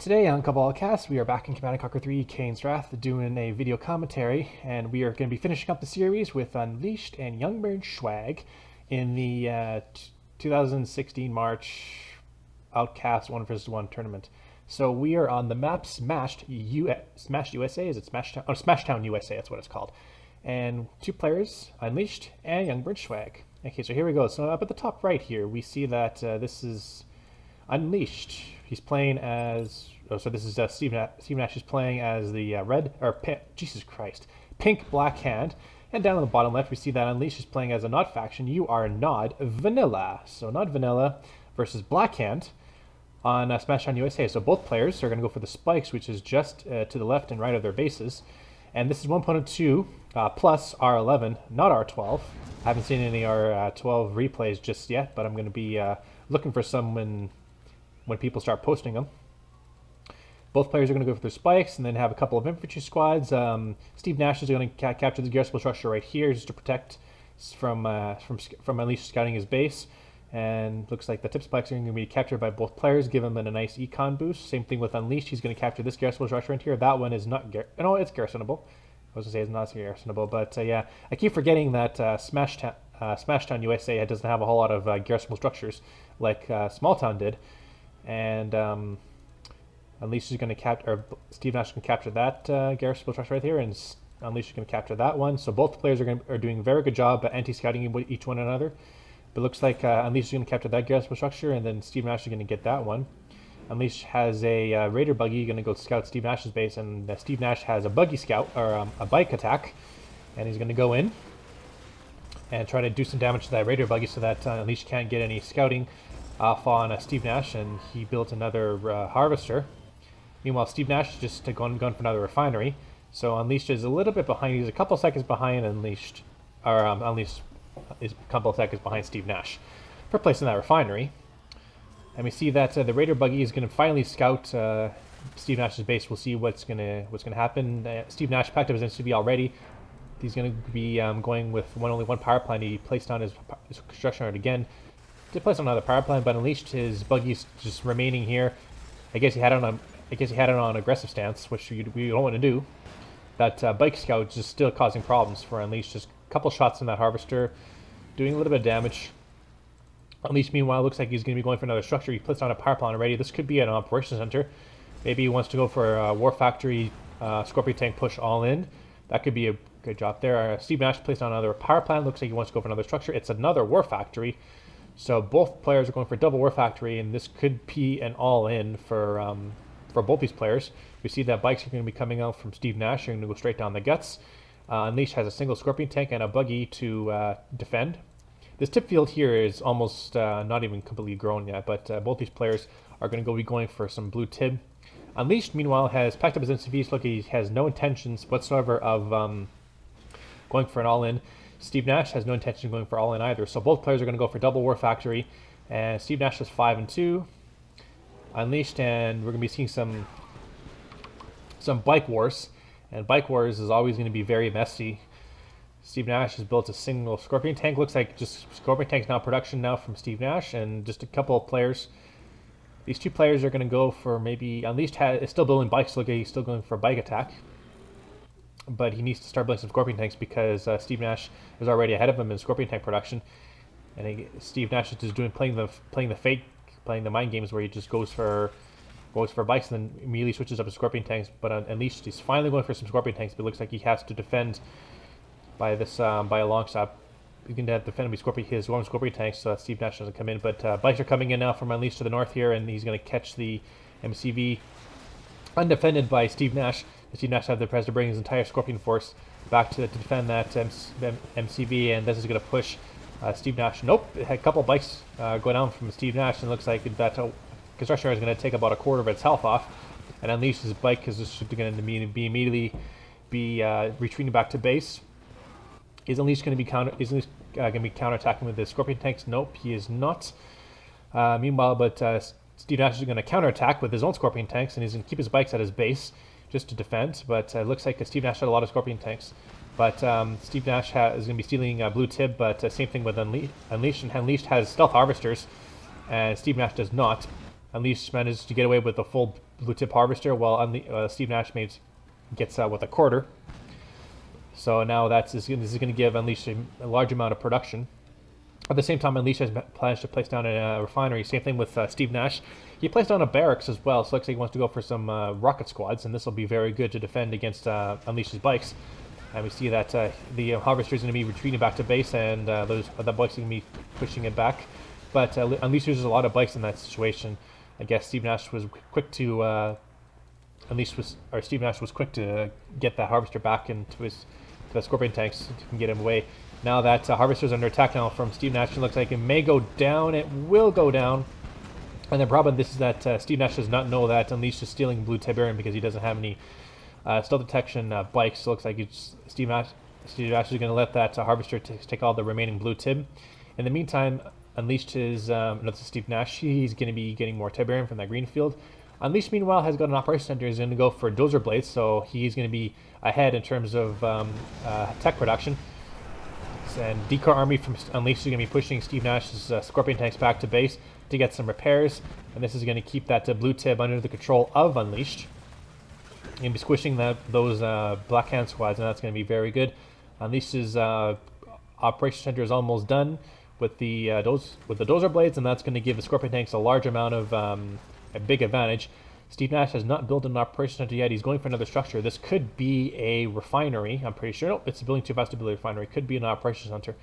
Today on Cabal Cast, we are back in Command & Conquer 3 Kane's Wrath doing a video commentary, and we are going to be finishing up the series with Unleashed and Youngburn Swag in the 2016 March Outcast 1 vs 1 tournament. So we are on the map Smashed USA, is it Smashtown? Oh, Smashtown USA, that's what it's called. And two players, Unleashed and Youngburn Swag. Okay, so here we go. So up at the top right here, we see that this is Unleashed. He's playing as... Oh, so this is Steve Nash is playing as the pink Black Hand. And down on the bottom left, we see that Unleashed is playing as a Nod faction. You are Nod Vanilla. So Nod Vanilla versus Black Hand on Smashdown USA. So both players are going to go for the spikes, which is just to the left and right of their bases. And this is 1.2 plus R11, not R12. I haven't seen any R12 replays just yet, but I'm going to be looking for some when people start posting them. Both players are going to go for their spikes and then have a couple of infantry squads. Steve Nash is going to capture the garrison structure right here just to protect from Unleashed scouting his base. And looks like the tip spikes are going to be captured by both players, give him a nice econ boost. Same thing with Unleashed. He's going to capture this garrison structure right here. That one is not it's garrisonable. I was going to say it's not garrisonable, but yeah, I keep forgetting that Smashtown USA doesn't have a whole lot of garrisonable structures like Small Town did. And Unleashed is going to capture, or Steve Nash can capture that garrisonable structure right here, and Unleashed is going to capture that one. So both players are doing a very good job at anti-scouting each one another. But it looks like Unleashed is going to capture that garrisonable structure, and then Steve Nash is going to get that one. Unleashed has a Raider buggy going to go scout Steve Nash's base, and Steve Nash has a buggy scout, or a bike attack, and he's going to go in and try to do some damage to that Raider buggy so that Unleashed can't get any scouting off on Steve Nash, and he built another harvester. Meanwhile, Steve Nash is just gone for another refinery. So Unleashed is a little bit behind. He's a couple seconds behind Unleashed, or Unleashed is a couple of seconds behind Steve Nash for placing that refinery. And we see that the Raider buggy is going to finally scout Steve Nash's base. We'll see what's gonna happen. Steve Nash packed up his NCV already. He's going to be going with only one power plant. He placed down his construction yard again to place on another power plant, but Unleashed his buggy's just remaining here. I guess he had it on aggressive stance, which we don't want to do. That bike scout is just still causing problems for Unleashed. Just a couple shots in that harvester, doing a little bit of damage. Unleashed, meanwhile, looks like he's going to be going for another structure. He placed on a power plant already. This could be an operations center. Maybe he wants to go for a war factory Scorpion tank push all in. That could be a good job there. Steve Nash placed on another power plant. Looks like he wants to go for another structure. It's another war factory. So both players are going for double war factory, and this could be an all-in for both these players. We see that bikes are going to be coming out from Steve Nash. They're going to go straight down the guts. Unleashed has a single Scorpion tank and a buggy to defend. This tip field here is almost not even completely grown yet, but both these players are going to be going for some blue tib. Unleashed, meanwhile, has packed up his NCVs. Look, he has no intentions whatsoever of going for an all-in. Steve Nash has no intention of going for all-in either. So both players are going to go for double war factory. And Steve Nash is 5-2. Unleashed, and we're going to be seeing some bike wars. And bike wars is always going to be very messy. Steve Nash has built a single Scorpion tank. Looks like just Scorpion tanks now production now from Steve Nash, and just a couple of players. These two players are going to go for maybe... Unleashed is still building bikes. Look, he's still going for a bike attack. But he needs to start building some Scorpion tanks because Steve Nash is already ahead of him in Scorpion tank production. And Steve Nash is just playing the mind games where he just goes for bikes and then immediately switches up to Scorpion tanks. But Unleashed, he's finally going for some Scorpion tanks, but it looks like he has to defend by a long shot. He's going to have to defend his own Scorpion tanks so that Steve Nash doesn't come in. But bikes are coming in now from Unleashed to the north here, and he's going to catch the MCV undefended by Steve Nash. Steve Nash has the press to bring his entire Scorpion force back to defend that MCV, and this is going to push Steve Nash. Nope, it had a couple bikes go down from Steve Nash, and it looks like that construction is going to take about a quarter of its health off. And Unleashed's bike is just going to immediately be retreating back to base. Is Unleashed going to be counterattacking with the Scorpion tanks? Nope, he is not. Meanwhile, Steve Nash is going to counterattack with his own Scorpion tanks, and he's going to keep his bikes at his base just to defend. But it looks like Steve Nash had a lot of Scorpion tanks. But Steve Nash is going to be stealing blue tib, but same thing with Unleashed. And Unleashed has stealth harvesters, and Steve Nash does not. Unleashed manages to get away with the full blue tip harvester, while Steve Nash gets with a quarter. So now this is going to give Unleashed a large amount of production. At the same time, Unleashed has plans to place down a refinery. Same thing with Steve Nash. He placed down a barracks as well, so looks like he wants to go for some rocket squads, and this will be very good to defend against Unleashed's bikes. And we see that the harvester is going to be retreating back to base, and the bikes are going to be pushing it back. But Unleashed uses a lot of bikes in that situation. I guess Steve Nash was quick to Steve Nash was quick to get that harvester back into the Scorpion tanks to get him away. Now that harvester's under attack now from Steve Nash, it looks like it may go down. It will go down. And the problem is that Steve Nash does not know that Unleashed is stealing blue Tiberium because he doesn't have any stealth detection bikes. So it looks like Steve Nash is going to let that harvester take all the remaining blue Tib. In the meantime, Unleashed is, that's Steve Nash, he's going to be getting more Tiberium from that green field. Unleashed, meanwhile, has got an operations center. He's going to go for dozer blades, so he's going to be ahead in terms of tech production. And Decar Army from Unleashed is going to be pushing Steve Nash's Scorpion tanks back to base to get some repairs, and this is going to keep that blue Tib under the control of Unleashed. You're going to be squishing those Black Hand squads, and that's going to be very good. Unleashed's operations center is almost done with the dozer blades, and that's going to give the Scorpion tanks a large amount of a big advantage. Steve Nash has not built an operations center yet. He's going for another structure. This could be a refinery, I'm pretty sure. Nope, it's building too fast to build a refinery. It could be an operations center.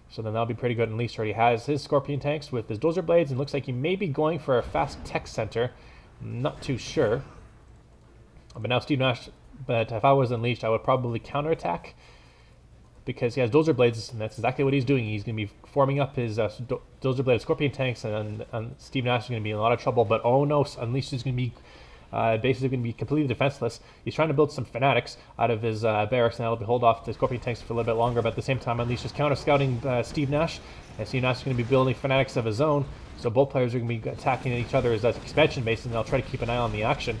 So then that'll be pretty good. Unleashed already has his Scorpion tanks with his dozer blades, and looks like he may be going for a fast tech center. I'm not too sure. But now Steve Nash, but if I was Unleashed, I would probably counterattack because he has dozer blades, and that's exactly what he's doing. He's going to be forming up his dozer blade Scorpion tanks, and Steve Nash is going to be in a lot of trouble. But oh no, Unleashed is going to be basically going to be completely defenseless. He's trying to build some fanatics out of his barracks, and that'll hold off the Scorpion tanks for a little bit longer. But at the same time, Unleashed is counter-scouting Steve Nash, and Steve Nash is going to be building fanatics of his own. So both players are going to be attacking each other as expansion bases, and they'll try to keep an eye on the action.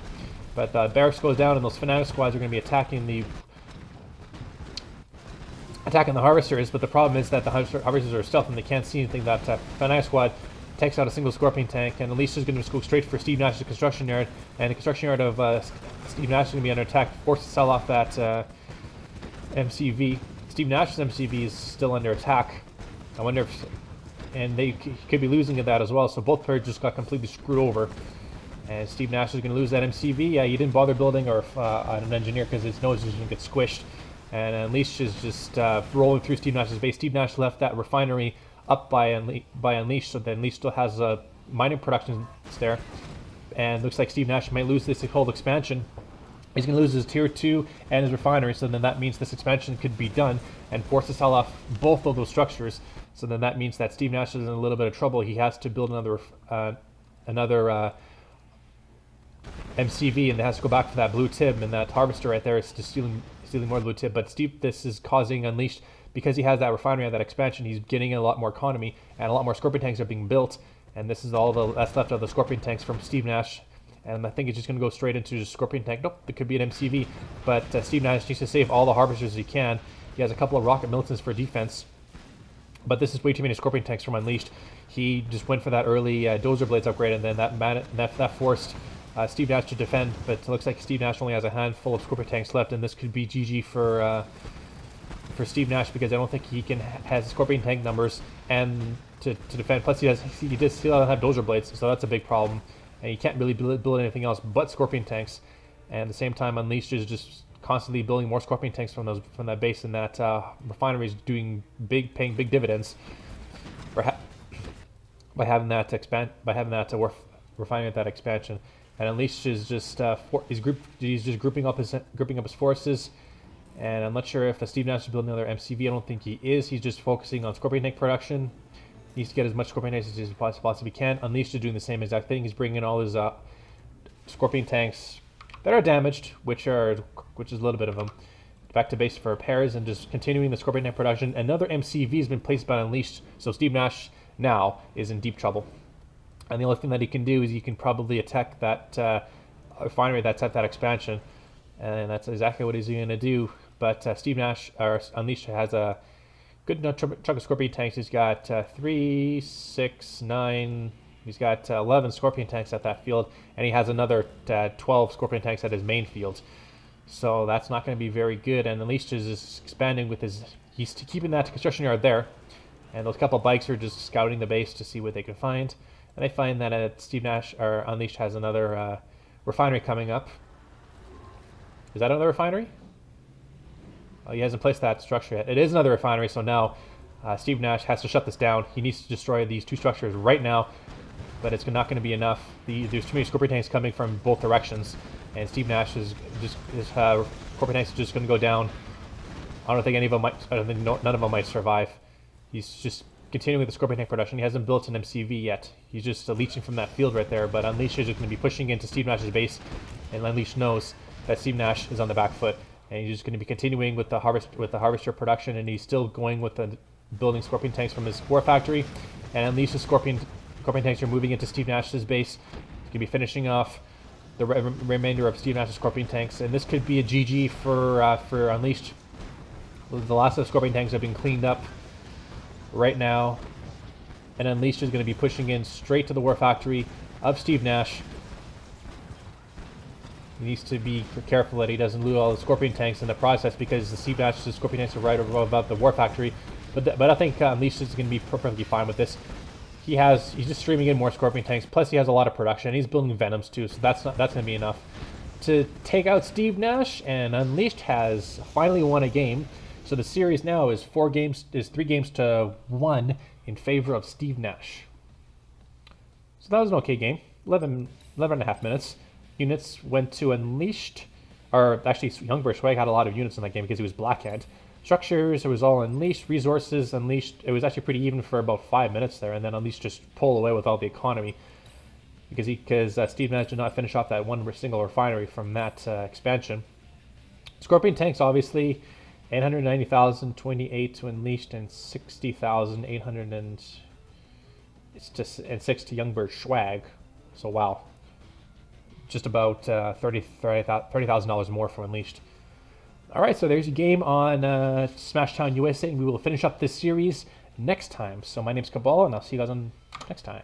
But barracks goes down, and those fanatic squads are going to be attacking the harvesters. But the problem is that the harvesters are stealth, and they can't see anything. That fanatic squad takes out a single Scorpion tank, and Unleashed is going to go straight for Steve Nash's construction yard, and the construction yard of Steve Nash is going to be under attack, forced to sell off that MCV. Steve Nash's MCV is still under attack. I wonder if, and they could be losing at that as well. So both players just got completely screwed over, and Steve Nash is going to lose that MCV. Yeah, he didn't bother building or an engineer because his nose is going to get squished, and Unleashed is just rolling through Steve Nash's base. Steve Nash left that refinery up by Unleashed, so then Unleashed still has mining production there, and looks like Steve Nash might lose this whole expansion. He's going to lose his tier 2 and his refinery, so then that means this expansion could be done and force to sell off both of those structures. So then that means that Steve Nash is in a little bit of trouble. He has to build another MCV, and it has to go back for that blue Tib, and that harvester right there is just stealing more blue Tib. But this is causing Unleashed, because he has that refinery and that expansion, he's getting a lot more economy, and a lot more Scorpion tanks are being built, and this is all that's left of the Scorpion tanks from Steve Nash. And I think it's just going to go straight into just Scorpion tank. Nope, it could be an MCV, but Steve Nash needs to save all the harvesters he can. He has a couple of rocket militants for defense, but this is way too many Scorpion tanks from Unleashed. He just went for that early dozer blades upgrade, and then that forced Steve Nash to defend. But it looks like Steve Nash only has a handful of Scorpion tanks left, and this could be GG for Steve Nash, because I don't think he has Scorpion tank numbers and to defend. Plus he does still have dozer blades, so that's a big problem. And he can't really build anything else but Scorpion tanks. And at the same time, Unleashed is just constantly building more Scorpion tanks from that base, and that refinery is paying big dividends by having that refinery at that expansion. And Unleashed is just he's just grouping up his forces. And I'm not sure if Steve Nash is building another MCV. I don't think he is. He's just focusing on Scorpion tank production. He needs to get as much Scorpion tanks as he possibly can. Unleashed is doing the same exact thing. He's bringing in all his Scorpion tanks that are damaged, which is a little bit of them, back to base for repairs, and just continuing the Scorpion tank production. Another MCV has been placed by Unleashed, so Steve Nash now is in deep trouble. And the only thing that he can do is he can probably attack that refinery that's at that expansion, and that's exactly what he's going to do. But Steve Nash, or Unleashed, has a good chunk of Scorpion tanks. He's got 3, 6, 9, He's got 11 Scorpion tanks at that field, and he has another 12 Scorpion tanks at his main field. So that's not going to be very good. And Unleashed is just expanding with his... He's keeping that construction yard there. And those couple bikes are just scouting the base to see what they can find. And they find that Steve Nash, or Unleashed, has another refinery coming up. Is that another refinery? Oh, he hasn't placed that structure yet. It is another refinery, so now Steve Nash has to shut this down. He needs to destroy these two structures right now, but it's not going to be enough. There's too many Scorpion tanks coming from both directions, and Steve Nash is just his Scorpion tanks are just going to go down. I don't think any of them might. I don't think none of them might survive. He's just continuing with the Scorpion tank production. He hasn't built an MCV yet. He's just leeching from that field right there. But Unleashed is just going to be pushing into Steve Nash's base, and Unleashed knows that Steve Nash is on the back foot, and he's just going to be continuing with the harvester production, and he's still going with the building Scorpion tanks from his war factory, and Unleashed Scorpion tanks are moving into Steve Nash's base. He's going to be finishing off the remainder of Steve Nash's Scorpion tanks, and this could be a GG for Unleashed. The last of the Scorpion tanks have been cleaned up right now, and Unleashed is going to be pushing in straight to the war factory of Steve Nash. He needs to be careful that he doesn't lose all the Scorpion tanks in the process, because the Steve Nash's Scorpion tanks are right above the war factory. But I think Unleashed is going to be perfectly fine with this. He's just streaming in more Scorpion tanks. Plus, he has a lot of production. He's building Venoms too, so that's going to be enough to take out Steve Nash. And Unleashed has finally won a game. So the series now is 3 games to 1 in favor of Steve Nash. So that was an okay game. 11 and a half minutes. Units went to Unleashed, or actually Youngberg Schwag had a lot of units in that game because he was Blackhand. Structures, it was all Unleashed. Resources, Unleashed. It was actually pretty even for about 5 minutes there, and then Unleashed just pulled away with all the economy because Steve Nash did not finish off that one single refinery from that expansion. Scorpion tanks, obviously, 890,028 to Unleashed and 60,806 to Youngberg Schwag. So wow, just about $30,000 more for Unleashed. All right, so there's a game on Smashtown USA, and we will finish up this series next time. So my name's Cabal, and I'll see you guys on next time.